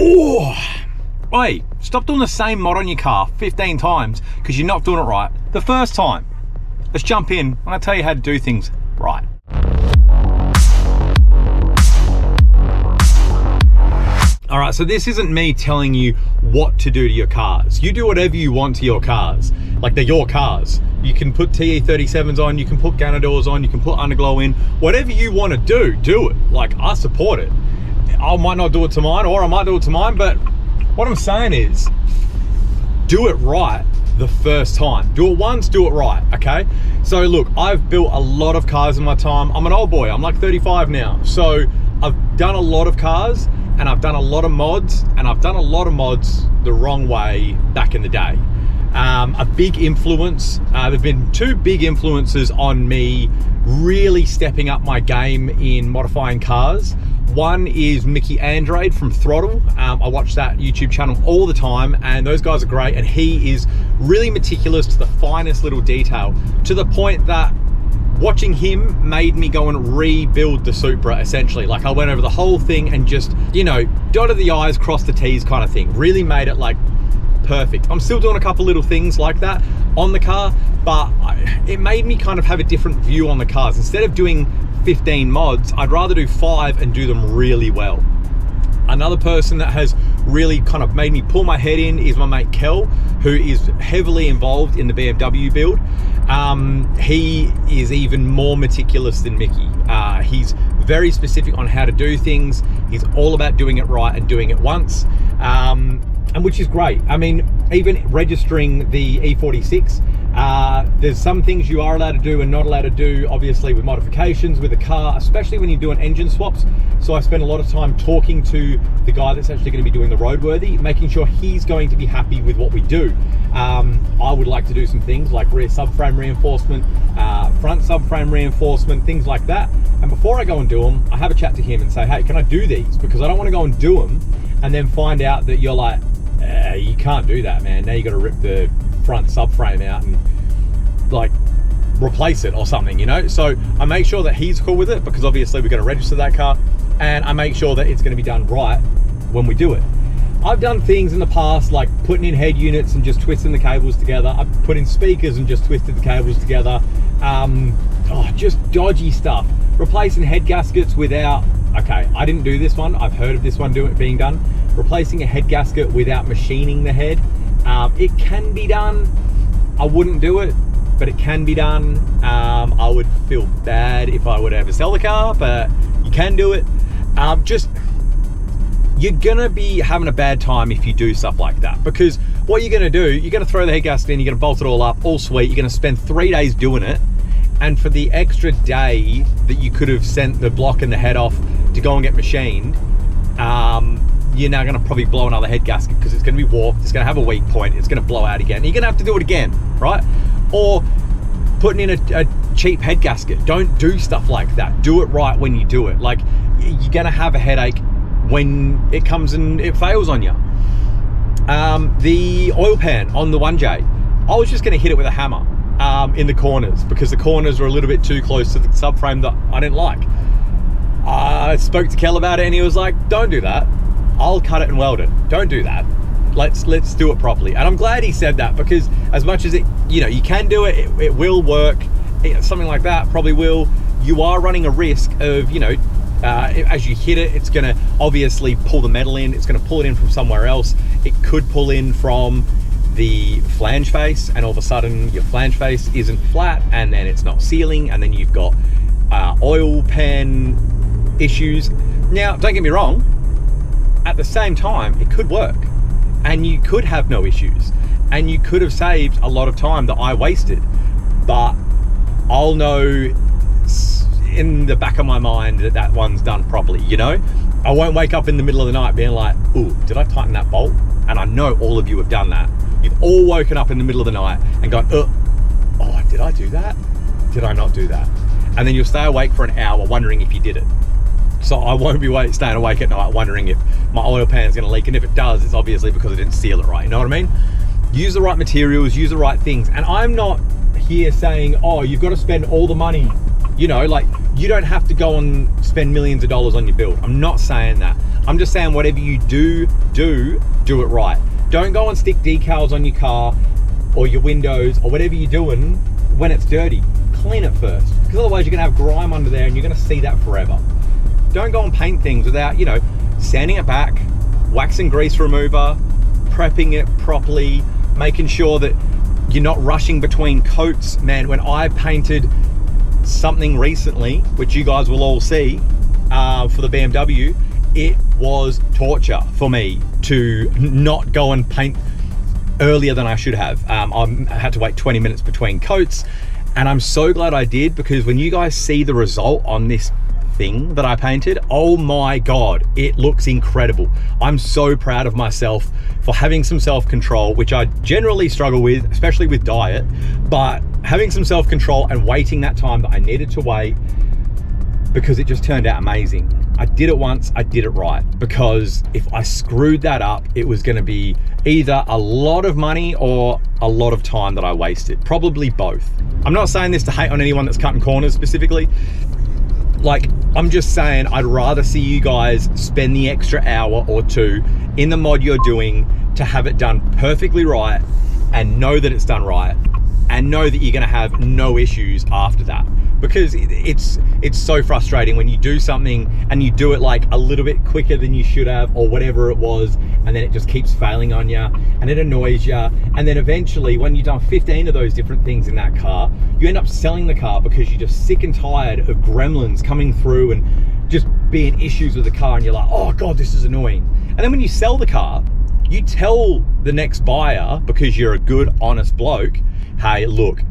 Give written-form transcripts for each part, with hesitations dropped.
Oh, hey, stop doing the same mod on your car 15 times because you're not doing it right the first time. Let's jump in and I'll tell you how to do things right. All right, so this isn't me telling you what to do to your cars. You do whatever you want to your cars. Like, they're your cars. You can put TE37s on, you can put Ganadors on, you can put underglow in. Whatever you want to do it. Like, I support it. I might not do it to mine, or I might do it to mine, but what I'm saying is, do it right the first time. Do it once, do it right, okay? So look, I've built a lot of cars in my time. I'm an old boy, I'm like 35 now. So I've done a lot of cars, and I've done a lot of mods, and I've done a lot of mods the wrong way back in the day. A big influence, there've been two big influences on me really stepping up my game in modifying cars. One is Mickey Andrade from Throttle. I watch that YouTube channel all the time, and those guys are great, and he is really meticulous to the finest little detail, to the point that watching him made me go and rebuild the Supra, essentially. Like, I went over the whole thing and just, you know, dotted the I's, crossed the T's kind of thing. Really made it like perfect. I'm still doing a couple little things like that on the car, but it made me kind of have a different view on the cars. Instead of doing 15 mods, I'd rather do 5 and do them really well. Another person that has really kind of made me pull my head in is my mate Kel, who is heavily involved in the BMW build. He is even more meticulous than Mickey. He's very specific on how to do things. He's all about doing it right and doing it once, and which is great. I mean, even registering the E46, there's some things you are allowed to do and not allowed to do, obviously, with modifications with a car, especially when you're doing engine swaps. So I spend a lot of time talking to the guy that's actually going to be doing the roadworthy, making sure he's going to be happy with what we do. I would like to do some things like rear subframe reinforcement, front subframe reinforcement, things like that. And before I go and do them, I have a chat to him and say, hey, can I do these? Because I don't want to go and do them and then find out that you're like, you can't do that, man. Now you got to rip the front subframe out and like replace it or something, you know? So I make sure that he's cool with it, because obviously we're going to register that car, and I make sure that it's going to be done right when we do it. I've done things in the past like putting in head units and just twisting the cables together. I've put in speakers and just twisted the cables together. Just dodgy stuff. Replacing head gaskets without, okay, I didn't do this one. I've heard of this one being done. Replacing a head gasket without machining the head. It can be done. I wouldn't do it, but it can be done. I would feel bad if I would ever sell the car, but you can do it. You're gonna be having a bad time if you do stuff like that, because what you're gonna do, you're gonna throw the head gasket in, you're gonna bolt it all up, all sweet, you're gonna spend 3 days doing it, and for the extra day that you could have sent the block and the head off to go and get machined, you're now gonna probably blow another head gasket because it's gonna be warped, it's gonna have a weak point, it's gonna blow out again, and you're gonna have to do it again, right? Or putting in a cheap head gasket. Don't do stuff like that. Do it right when you do it. Like, you're gonna have a headache when it comes and it fails on you. The oil pan on the 1J, I was just gonna hit it with a hammer in the corners, because the corners were a little bit too close to the subframe that I didn't like. I spoke to Kel about it, and he was like, don't do that. I'll cut it and weld it. Don't do that. Let's do it properly. And I'm glad he said that, because as much as it, you know, you can do it, it will work, something like that probably will, you are running a risk of, you know, as you hit it, it's gonna obviously pull the metal in, it's gonna pull it in from somewhere else. It could pull in from the flange face, and all of a sudden your flange face isn't flat, and then it's not sealing, and then you've got oil pan issues. Now, don't get me wrong, at the same time, it could work, and you could have no issues, and you could have saved a lot of time that I wasted. But I'll know in the back of my mind that that one's done properly, you know? I won't wake up in the middle of the night being like, ooh, did I tighten that bolt? And I know all of you have done that. You've all woken up in the middle of the night and gone, oh, did I do that? Did I not do that? And then you'll stay awake for an hour wondering if you did it. So I won't be staying awake at night wondering if my oil pan is going to leak, and if it does, it's obviously because I didn't seal it right, you know what I mean? Use the right materials, use the right things. And I'm not here saying, oh, you've got to spend all the money You know, like, you don't have to go and spend millions of dollars on your build. I'm not saying that. I'm just saying whatever you do it right. Don't go and stick decals on your car or your windows or whatever you're doing when it's dirty. Clean it first, because otherwise you're gonna have grime under there and you're gonna see that forever. Don't go and paint things without, you know, sanding it back, waxing grease remover, prepping it properly, making sure that you're not rushing between coats. Man, when I painted something recently, which you guys will all see, for the BMW, it was torture for me to not go and paint earlier than I should have. I had to wait 20 minutes between coats, and I'm so glad I did, because when you guys see the result on this thing that I painted, oh my God, it looks incredible. I'm so proud of myself for having some self-control, which I generally struggle with, especially with diet, but having some self-control and waiting that time that I needed to wait, because it just turned out amazing. I did it once, I did it right, because if I screwed that up, it was gonna be either a lot of money or a lot of time that I wasted, probably both. I'm not saying this to hate on anyone that's cutting corners specifically. Like, I'm just saying I'd rather see you guys spend the extra hour or two in the mod you're doing to have it done perfectly right, and know that it's done right, and know that you're gonna have no issues after that. Because it's so frustrating when you do something and you do it like a little bit quicker than you should have, or whatever it was, and then it just keeps failing on you and it annoys you. And then eventually, when you've done 15 of those different things in that car, you end up selling the car because you're just sick and tired of gremlins coming through and just being issues with the car, and you're like, oh God, this is annoying. And then when you sell the car, you tell the next buyer, because you're a good, honest bloke, hey, look,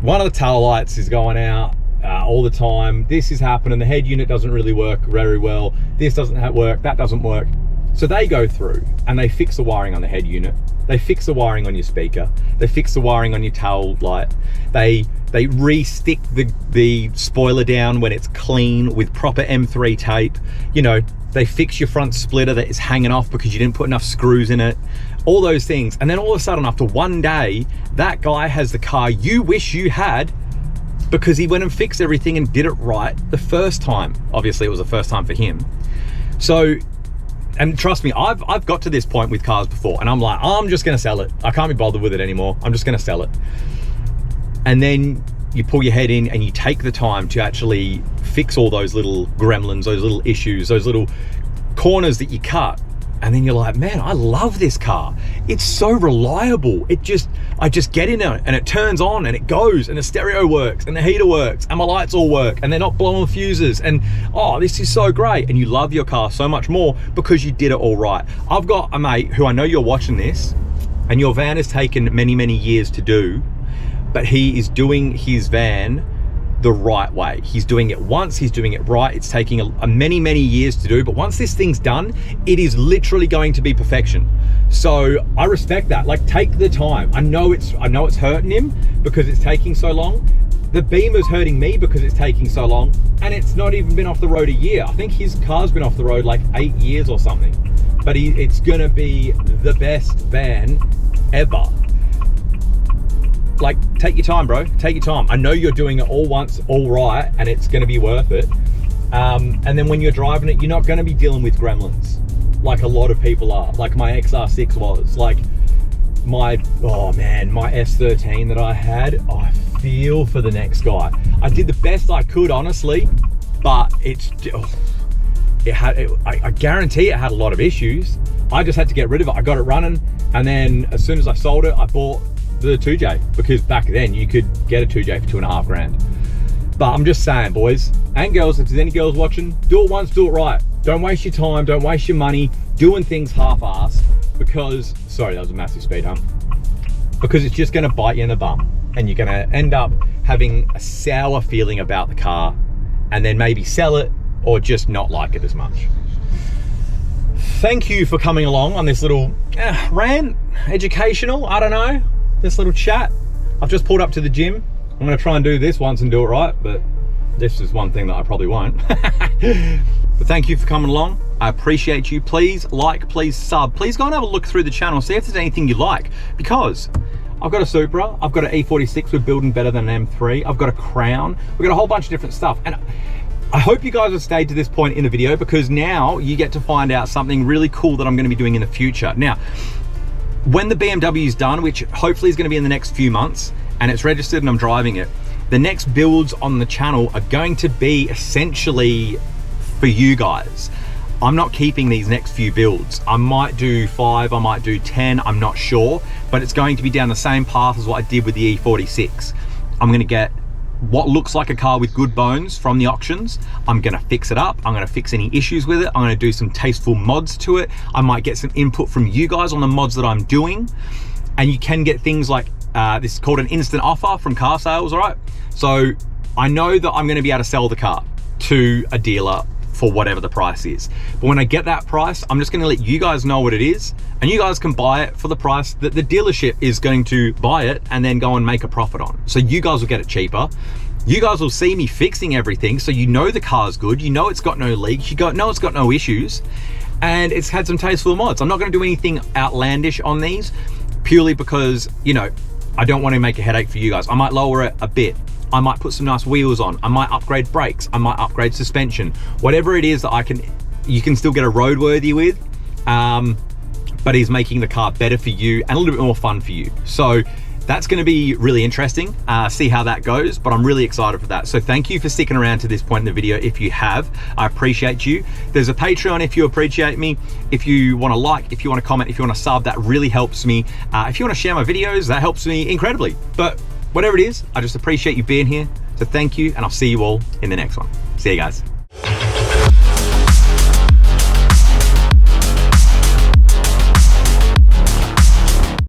one of the tail lights is going out all the time. This is happening. The head unit doesn't really work very well. This doesn't work. That doesn't work. So they go through and they fix the wiring on the head unit. They fix the wiring on your speaker. They fix the wiring on your tail light. They re-stick the spoiler down when it's clean with proper M3 tape. You know, they fix your front splitter that is hanging off because you didn't put enough screws in it. All those things. And then all of a sudden, after one day, that guy has the car you wish you had, because he went and fixed everything and did it right the first time. Obviously, it was the first time for him. So, and trust me, I've got to this point with cars before, and I'm like, I'm just gonna sell it. I can't be bothered with it anymore. I'm just gonna sell it. And then you pull your head in and you take the time to actually fix all those little gremlins, those little issues, those little corners that you cut. And then you're like, man, I love this car. It's so reliable. I just get in it and it turns on and it goes, and the stereo works and the heater works and my lights all work and they're not blowing fuses, and oh, this is so great. And you love your car so much more because you did it all right. I've got a mate who, I know you're watching this, and your van has taken many, many years to do, but he is doing his van the right way. He's doing it once, he's doing it right. It's taking a many, many years to do, but once this thing's done, it is literally going to be perfection. So I respect that. Like, take the time. I know it's hurting him because it's taking so long. The Beamer's hurting me because it's taking so long, and it's not even been off the road a year. I think his car's been off the road like 8 years or something, but it's gonna be the best van ever. Like, take your time, bro. Take your time. I know you're doing it all once, all right, and it's going to be worth it. And then when you're driving it, you're not going to be dealing with gremlins like a lot of people are. Like my XR6 was. Like my S13 that I had. Oh, I feel for the next guy. I did the best I could, honestly, but I guarantee it had a lot of issues. I just had to get rid of it. I got it running, and then as soon as I sold it, I bought the 2J, because back then you could get a 2J for $2.5 grand. But I'm just saying, boys and girls, if there's any girls watching, do it once, do it right. Don't waste your time, don't waste your money doing things half-assed, because, sorry, that was a massive speed hump, because it's just gonna bite you in the bum, and you're gonna end up having a sour feeling about the car, and then maybe sell it or just not like it as much. Thank you for coming along on this little rant, educational, I don't know, this little chat. I've just pulled up to the gym. I'm gonna try and do this once and do it right, but this is one thing that I probably won't. But thank you for coming along. I appreciate you. Please like, please sub. Please go and have a look through the channel, see if there's anything you like, because I've got a Supra, I've got an E46, we're building better than an M3, I've got a Crown, we've got a whole bunch of different stuff. And I hope you guys have stayed to this point in the video, because now you get to find out something really cool that I'm gonna be doing in the future. Now, when the BMW is done, which hopefully is gonna be in the next few months, and it's registered and I'm driving it, the next builds on the channel are going to be essentially for you guys. I'm not keeping these next few builds. I might do 5, I might do 10, I'm not sure, but it's going to be down the same path as what I did with the E46. I'm gonna get what looks like a car with good bones from the auctions. I'm gonna fix it up. I'm gonna fix any issues with it. I'm gonna do some tasteful mods to it. I might get some input from you guys on the mods that I'm doing. And you can get things like, this is called an instant offer from car sales, all right? So I know that I'm gonna be able to sell the car to a dealer for whatever the price is. But when I get that price, I'm just gonna let you guys know what it is, and you guys can buy it for the price that the dealership is going to buy it and then go and make a profit on. So you guys will get it cheaper. You guys will see me fixing everything, so you know the car's good, you know it's got no leaks, know it's got no issues, and it's had some tasteful mods. I'm not gonna do anything outlandish on these, purely because, you know, I don't want to make a headache for you guys. I might lower it a bit. I might put some nice wheels on. I might upgrade brakes. I might upgrade suspension. Whatever it is that you can still get a roadworthy with, but he's making the car better for you and a little bit more fun for you. So that's gonna be really interesting, see how that goes, but I'm really excited for that. So thank you for sticking around to this point in the video. If you have, I appreciate you. There's a Patreon if you appreciate me. If you wanna like, if you wanna comment, if you wanna sub, that really helps me. If you wanna share my videos, that helps me incredibly. But whatever it is, I just appreciate you being here. So thank you, and I'll see you all in the next one. See you guys.